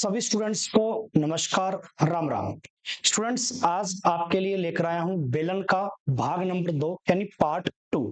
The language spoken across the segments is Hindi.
सभी स्टूडेंट्स को नमस्कार। राम राम। स्टूडेंट्स, आज आपके लिए लेकर आया हूं बेलन का भाग नंबर 2 यानी पार्ट 2।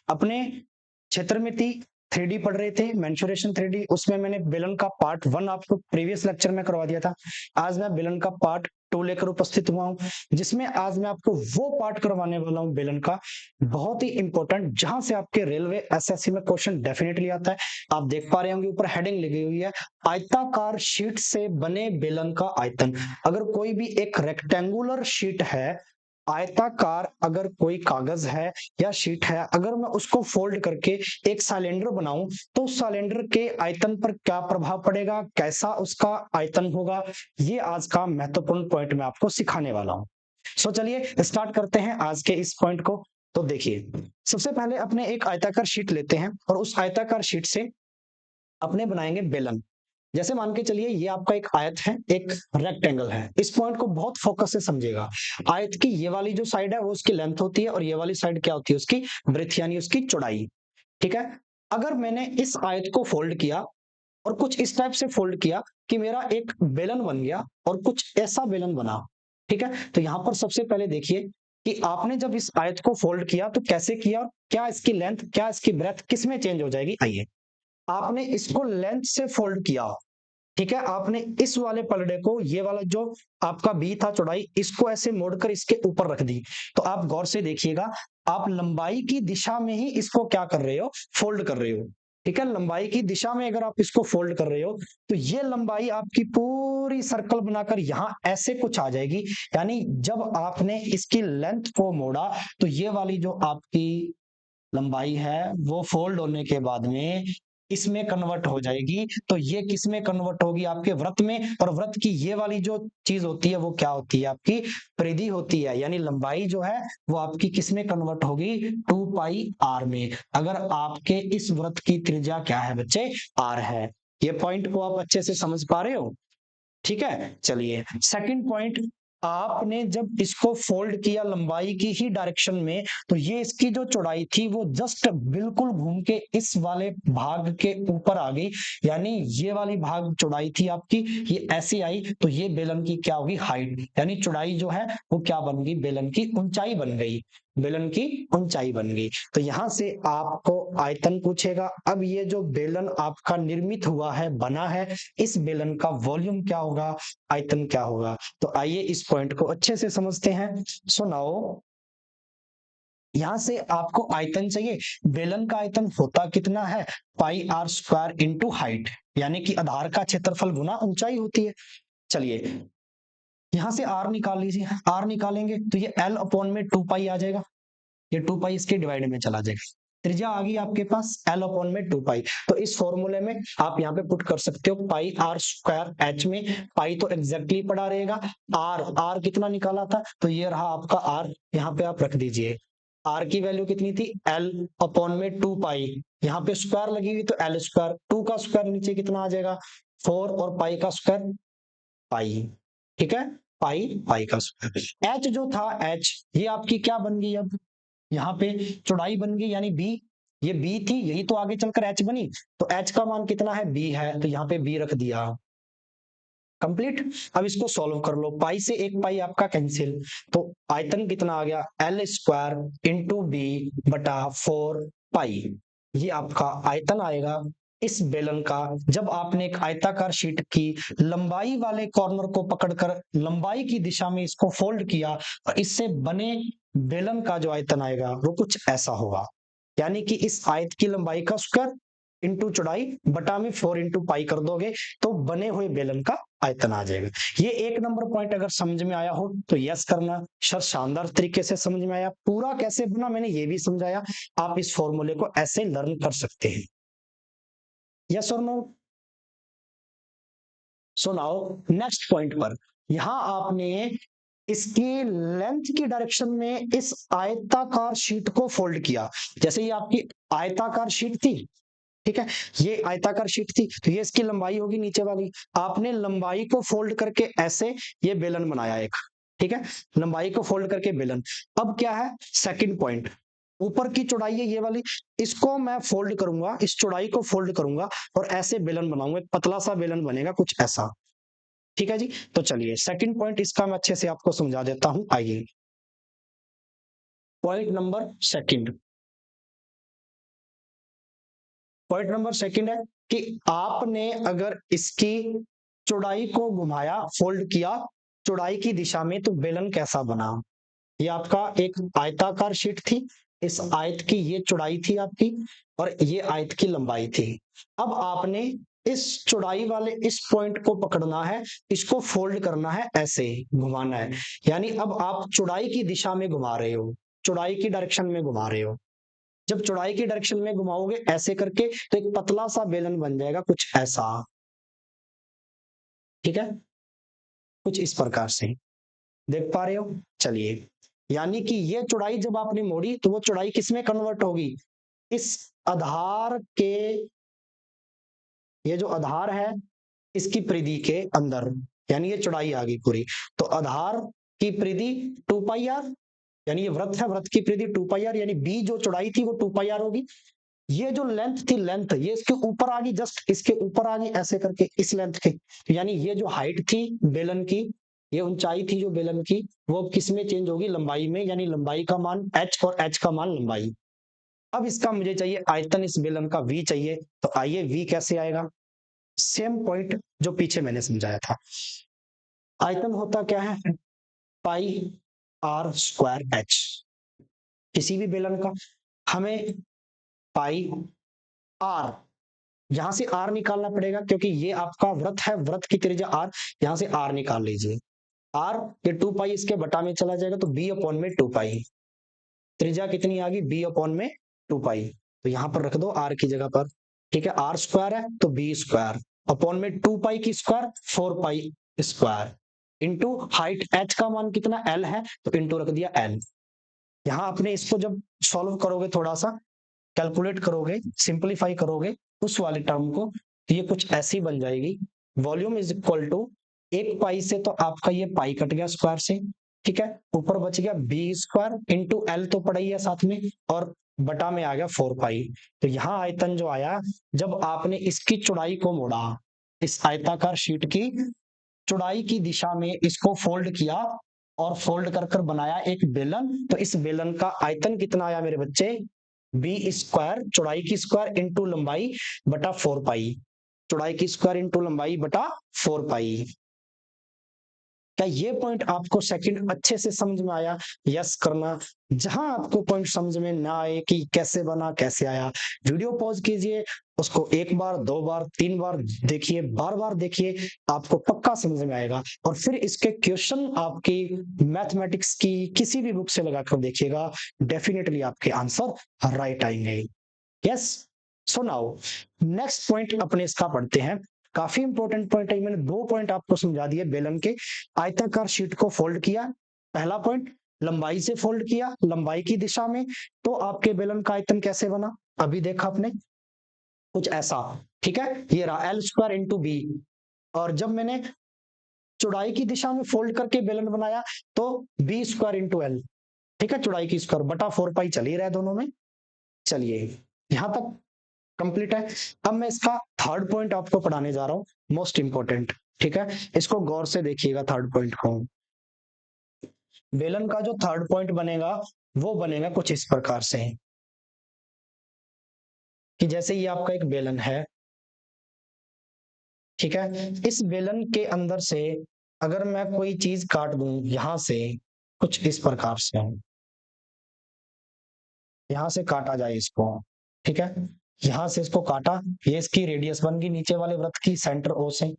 अपने क्षेत्र में थी 3D पढ़ रहे थे, मेंसुरेशन 3D। उसमें मैंने बेलन का पार्ट 1 आपको प्रीवियस लेक्चर में करवा दिया था। आज मैं बेलन का पार्ट 2 लेकर उपस्थित हुआ हूं, जिसमें आज मैं आपको वो पार्ट करवाने वाला हूं बेलन का, बहुत ही इंपॉर्टेंट, जहां से आपके रेलवे एसएससी में क्वेश्चन डेफिनेटली आता है। आप देख पा रहे होंगे ऊपर हेडिंग लगी हुई है, आयताकार शीट से बने बेलन का आयतन। अगर कोई भी एक रेक्टेंगुलर शीट है, आयताकार अगर कोई कागज है या शीट है, अगर मैं उसको फोल्ड करके एक सिलेंडर बनाऊं तो उस सिलेंडर के आयतन पर क्या प्रभाव पड़ेगा, कैसा उसका आयतन होगा, ये आज का महत्वपूर्ण पॉइंट मैं आपको सिखाने वाला हूं। सो चलिए स्टार्ट करते हैं आज के इस पॉइंट को। तो देखिए, सबसे पहले अपने एक आयताकार शीट लेते हैं और उस आयताकार शीट से अपने बनाएंगे बेलन। जैसे मान के चलिए ये आपका एक आयत है, एक रेक्टेंगल है। इस पॉइंट को बहुत फोकस से समझिएगा। आयत की ये वाली जो साइड है वो उसकी लेंथ होती है और ये वाली साइड क्या होती है, उसकी ब्रेथ यानी उसकी चौड़ाई। ठीक है। अगर मैंने इस आयत को फोल्ड किया और कुछ इस टाइप से फोल्ड किया कि मेरा एक बेलन बन गया और कुछ ऐसा बेलन बना। ठीक है। तो यहां पर सबसे पहले देखिए कि आपने जब इस आयत को फोल्ड किया तो कैसे किया, क्या इसकी लेंथ, क्या इसकी ब्रेथ किस में चेंज हो जाएगी। आइए, आपने इसको लेंथ से फोल्ड किया। ठीक है। आपने इस वाले पलड़े को, ये वाला जो आपका बी था चौड़ाई, इसको ऐसे मोड़कर इसके ऊपर रख दी। तो आप गौर से देखिएगा, आप लंबाई की दिशा में ही इसको क्या कर रहे हो, फोल्ड कर रहे हो। ठीक है। लंबाई की दिशा में अगर आप इसको फोल्ड कर रहे हो तो ये लंबाई आपकी पूरी सर्कल बनाकर यहां ऐसे कुछ आ जाएगी। यानी जब आपने इसकी लेंथ को मोड़ा तो ये वाली जो आपकी लंबाई है वो फोल्ड होने के बाद में इसमें कन्वर्ट हो जाएगी। तो ये किस में कन्वर्ट होगी, आपके वृत्त में। और वृत्त की ये वाली जो चीज होती है वो क्या होती है, आपकी परिधि होती है। यानी लंबाई जो है वो आपकी किस में कन्वर्ट होगी, 2 पाई r में। अगर आपके इस वृत्त की त्रिज्या क्या है बच्चे, r है। ये पॉइंट को आप अच्छे से समझ पा रहे हो। ठीक है। चलिए सेकंड पॉइंट, आपने जब इसको फोल्ड किया लंबाई की ही डायरेक्शन में तो ये इसकी जो चौड़ाई थी वो जस्ट बिल्कुल घूम के इस वाले भाग के ऊपर आ गई। यानी ये वाली भाग चौड़ाई थी आपकी, ये ऐसी आई तो ये बेलन की क्या होगी, हाइट। यानी चौड़ाई जो है वो क्या बन गई, बेलन की ऊंचाई बन गई। बेलन की ऊंचाई बन गई। तो यहां से आपको आयतन पूछेगा। अब ये जो बेलन आपका निर्मित हुआ है, बना है, इस बेलन का वॉल्यूम क्या होगा, आयतन क्या होगा। तो आइए इस पॉइंट को अच्छे से समझते हैं। सो नाउ यहां से आपको आयतन चाहिए। बेलन का आयतन होता कितना है, πr² इंटू हाइट, यानी कि आधार का क्षेत्रफल गुना ऊंचाई होती है। चलिए यहां से r निकाल लीजिए। r निकालेंगे तो ये L/2 पाई आ जाएगा। ये 2 पाई इसके डिवाइड में चला जाएगा। त्रिज्या आ गई आपके पास L/2 पाई। तो इस फॉर्मूले में आप यहाँ पे पुट कर सकते हो πr² में। पाई तो एग्जैक्टली पड़ा रहेगा। r कितना निकाला था, तो ये रहा आपका r, यहाँ पे आप रख दीजिए। r की वैल्यू कितनी थी, L/2 पाई। यहाँ पे स्क्वायर लगी हुई तो L², 2 का स्क्वायर नीचे कितना आ जाएगा, 4, और पाई का स्क्वायर पाई। ठीक है। पाई, पाई का स्क्वायर। h जो था h, ये आपकी क्या बन गई, अब यहाँ पे चौड़ाई बन गई यानी बी। ये बी थी, यही तो आगे चलकर एच बनी। तो एच का मान कितना है, बी है, तो यहाँ पे बी रख दिया। कंप्लीट। अब इसको सॉल्व कर लो, पाई से एक पाई आपका कैंसिल, तो आयतन कितना आ गया, L² इंटू बी बटा 4 पाई। ये आपका आयतन आएगा इस बेलन का। जब आपने एक आयताकार शीट की लंबाई वाले कॉर्नर को पकड़कर लंबाई की दिशा में इसको फोल्ड किया और इससे बने बेलन का जो आयतन आएगा वो कुछ ऐसा होगा। यानी कि इस आयत की लंबाई का स्क्वायर इंटू चौड़ाई बटा में 4 इंटू पाई कर दोगे तो बने हुए बेलन का आयतन आ जाएगा। ये 1 नंबर पॉइंट अगर समझ में आया हो तो यस करना, सर शानदार तरीके से समझ में आया। पूरा कैसे बना मैंने ये भी समझाया, आप इस फॉर्मूले को ऐसे लर्न कर सकते हैं। यस और no. So now next point पर, यहां आपने इसकी लेंथ की डायरेक्शन में इस आयताकार शीट को फोल्ड किया। जैसे ये आपकी आयताकार शीट थी, ठीक है, ये आयताकार शीट थी तो ये इसकी लंबाई होगी नीचे वाली। आपने लंबाई को फोल्ड करके ऐसे ये बेलन बनाया एक। ठीक है। लंबाई को फोल्ड करके बेलन। अब क्या है, सेकंड पॉइंट, ऊपर की चौड़ाई है ये वाली, इसको मैं फोल्ड करूंगा, इस चौड़ाई को फोल्ड करूंगा और ऐसे बेलन बनाऊंगा, एक पतला सा बेलन बनेगा कुछ ऐसा। ठीक है जी। तो चलिए सेकंड पॉइंट इसका मैं अच्छे से आपको समझा देता हूं, आइए। Point number second, point number second है कि आपने अगर इसकी चौड़ाई को घुमाया, फोल्ड किया चौड़ाई की दिशा में, तो बेलन कैसा बना। ये आपका एक आयताकार शीट थी, इस आयत की ये चौड़ाई थी आपकी, और ये आयत की लंबाई थी। अब आपने इस चौड़ाई वाले इस पॉइंट को पकड़ना है, इसको फोल्ड करना है, ऐसे घुमाना है। यानी अब आप चौड़ाई की दिशा में घुमा रहे हो, चौड़ाई की डायरेक्शन में घुमा रहे हो। जब चौड़ाई की डायरेक्शन में घुमाओगे ऐसे करके, तो एक पतला सा बेलन बन जाएगा कुछ ऐसा, ठीक है, कुछ इस प्रकार से, देख पा रहे हो। चलिए, यानी कि ये चौड़ाई जब आपने मोड़ी, तो वो चौड़ाई किसमें कन्वर्ट होगी, इस आधार के, ये जो आधार है इसकी परिधि के अंदर, यानी ये चौड़ाई आ गई पूरी। तो आधार की परिधि 2 पाई आर, यानी ये वृत्त है, वृत्त की परिधि 2 पाई आर, यानी बी जो चौड़ाई थी वो 2 पाई आर होगी। ये जो लेंथ थी, लेंथ ये इसके ऊपर आ गई, जस्ट इसके ऊपर आ गई ऐसे करके इस लेंथ के। तो यानी ये जो हाइट थी बेलन की, ये ऊंचाई थी जो बेलन की, वो किस में चेंज होगी, लंबाई में, यानी लंबाई का मान h और h का मान लंबाई। अब इसका मुझे चाहिए आयतन, इस बेलन का v चाहिए। तो आइए v कैसे आएगा, सेम पॉइंट जो पीछे मैंने समझाया था। आयतन होता क्या है, πr²h, किसी भी बेलन का। हमें पाई आर, यहां से आर निकालना पड़ेगा, क्योंकि ये आपका वृत्त है, वृत्त की त्रिज्या आर, यहां से आर निकाल लीजिए। आर, ये 2 पाई इसके बटा में चला जाएगा, तो बी अपॉन में 2 पाई, त्रिज्या कितनी आ गई, बी अपॉन में 2 पाई। तो यहां पर रख दो आर की जगह पर, ठीक है, आर स्क्वायर है तो बी स्क्वायर अपॉन में 2 पाई की square 4 pi square, into height H का मान कितना एल है, तो इंटू रख दिया एल। यहाँ आपने इसको जब सॉल्व करोगे, थोड़ा सा कैलकुलेट करोगे, सिंपलीफाई करोगे उस वाले टर्म को, तो ये कुछ ऐसी बन जाएगी। वॉल्यूम इज इक्वल टू 1 पाई से तो आपका ये पाई कट गया स्क्वायर से, ठीक है, ऊपर बच गया बी स्क्वायर इंटू एल तो पड़ा ही है साथ में, और बटा में आ गया 4 पाई। तो यहाँ आयतन जो आया, जब आपने इसकी चौड़ाई को मोड़ा, इस आयताकार शीट की चौड़ाई की दिशा में इसको फोल्ड किया, और फोल्ड कर कर बनाया एक बेलन, तो इस बेलन का आयतन कितना आया मेरे बच्चे, बी स्क्वायर, चौड़ाई की स्क्वायर इंटू लंबाई बटा 4 पाई, चौड़ाई की स्क्वायर इंटू लंबाई बटा 4 पाई। क्या ये पॉइंट आपको सेकंड अच्छे से समझ में आया, यस करना। जहां आपको पॉइंट समझ में ना आए कि कैसे बना कैसे आया, वीडियो पॉज कीजिए, उसको 1 बार 2 बार 3 बार देखिए, बार बार देखिए, आपको पक्का समझ में आएगा। और फिर इसके क्वेश्चन आपकी मैथमेटिक्स की किसी भी बुक से लगाकर देखिएगा, डेफिनेटली आपके आंसर राइट आएंगे। यस। सो नाउ नेक्स्ट पॉइंट अपने इसका पढ़ते हैं। काफी इंपॉर्टेंट पॉइंट है, मैंने 2 पॉइंट आपको समझा दिए बेलन के। आयताकार शीट को फोल्ड किया, पहला पॉइंट, लंबाई से फोल्ड किया, लंबाई की दिशा में, तो आपके बेलन का आयतन कैसे बना, अभी देखा आपने, कुछ ऐसा, ठीक है, ये रहा एल स्क्वायर इंटू बी। और जब मैंने चौड़ाई की दिशा में फोल्ड करके बेलन बनाया, तो बी स्क्वायर इंटू एल, ठीक है, चौड़ाई की स्क्वायर बटा 4 पाई चल ही रहा है दोनों में। चलिए, यहां तक कंप्लीट है। अब मैं इसका थर्ड पॉइंट आपको पढ़ाने जा रहा हूं, मोस्ट इंपॉर्टेंट, ठीक है, इसको गौर से देखिएगा थर्ड पॉइंट को। बेलन का जो थर्ड पॉइंट बनेगा, वो बनेगा कुछ इस प्रकार से, कि जैसे ये आपका एक बेलन है, ठीक है, इस बेलन के अंदर से अगर मैं कोई चीज काट दूं यहां से, कुछ इस प्रकार से, यहां से काटा जाए इसको, ठीक है, यहां से इसको काटा, ये इसकी रेडियस बन गई नीचे वाले वृत्त की, सेंटर ओ से,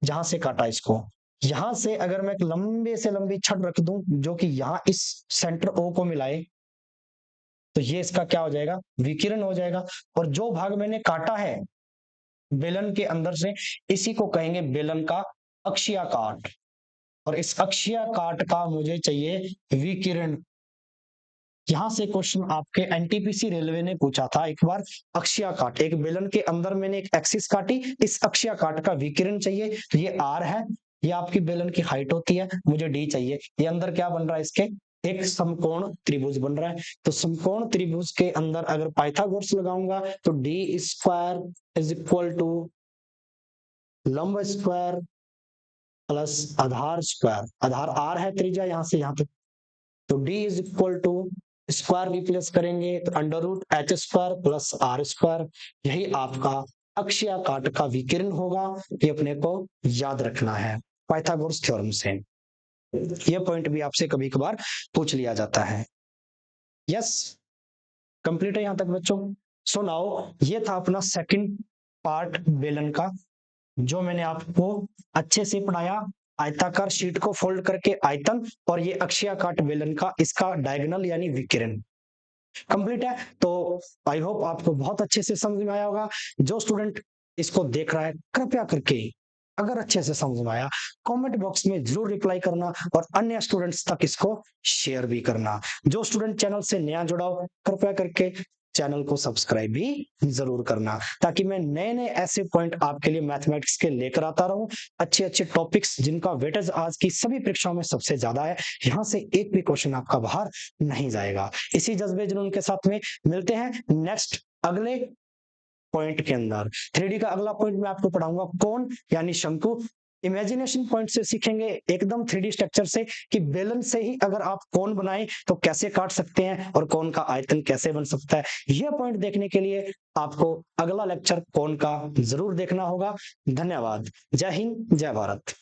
जहां से काटा इसको, यहां से अगर मैं एक लंबे से लंबी छड़ रख दूं जो कि यहां इस सेंटर ओ को मिलाए, तो ये इसका क्या हो जाएगा, विकिरण हो जाएगा। और जो भाग मैंने काटा है बेलन के अंदर से, इसी को कहेंगे बेलन का अक्षीय काट। और इस अक्षीय काट का मुझे चाहिए विकिरण। यहां से क्वेश्चन आपके एनटीपीसी रेलवे ने पूछा था एक बार, अक्षीय काट, एक बेलन के अंदर मैंने एक एक्सिस काटी, इस अक्षीय काट का विकिरण चाहिए, तो ये आर है, ये आपकी बेलन की हाइट होती है, मुझे डी चाहिए। ये अंदर क्या बन रहा है इसके, एक समकोण त्रिभुज बन रहा है। तो समकोण त्रिभुज के अंदर अगर पाइथागोरस लगाऊंगा, तो D square is equal to लंब स्क्वायर प्लस आधार स्क्वायर, आधार r है त्रिज्या यहाँ से यहाँ तक, तो d is equal to square replace करेंगे तो under root H square plus R square, यही आपका अक्षीय काट का विकिरण होगा। ये अपने को याद रखना है पाइथागोरस थ्योरम से। ये पॉइंट भी आपसे कभी कभार पूछ लिया जाता है। यस, कंप्लीट है यहां तक बच्चों। सो नाउ ये था अपना सेकंड पार्ट बेलन का, जो मैंने आपको अच्छे से पढ़ाया। आयताकार शीट को फोल्ड करके आयतन, और ये अक्षीय काट बेलन का इसका डायगोनल यानी विकिरण कंप्लीट है। तो आई होप आपको बहुत अच्छे से समझ में आया होगा। जो स्टूडेंट इसको देख रहा है कृपया करके, अगर अच्छे से समझ में आया, कमेंट बॉक्स में जरूर रिप्लाई करना और अन्य स्टूडेंट्स तक इसको शेयर भी करना। जो स्टूडेंट चैनल से नया जुड़ा हो कृपया करके चैनल को सब्सक्राइब भी जरूर करना, ताकि मैं नए नए ऐसे पॉइंट आपके लिए मैथमेटिक्स के लेकर आता रहूं। अच्छे अच्छे टॉपिक्स जिनका वेटेज आज की सभी परीक्षाओं में सबसे ज्यादा है, यहां से एक भी क्वेश्चन आपका बाहर नहीं जाएगा। इसी जज्बे जुनून के साथ में मिलते हैं नेक्स्ट अगले पॉइंट के अंदर। 3D का अगला पॉइंट मैं आपको पढ़ाऊंगा कोन यानी शंकु। इमेजिनेशन पॉइंट से सीखेंगे एकदम 3D स्ट्रक्चर से, कि बेलन से ही अगर आप कोन बनाए तो कैसे काट सकते हैं और कोन का आयतन कैसे बन सकता है। यह पॉइंट देखने के लिए आपको अगला लेक्चर कोन का जरूर देखना होगा। धन्यवाद। जय हिंद, जय भारत।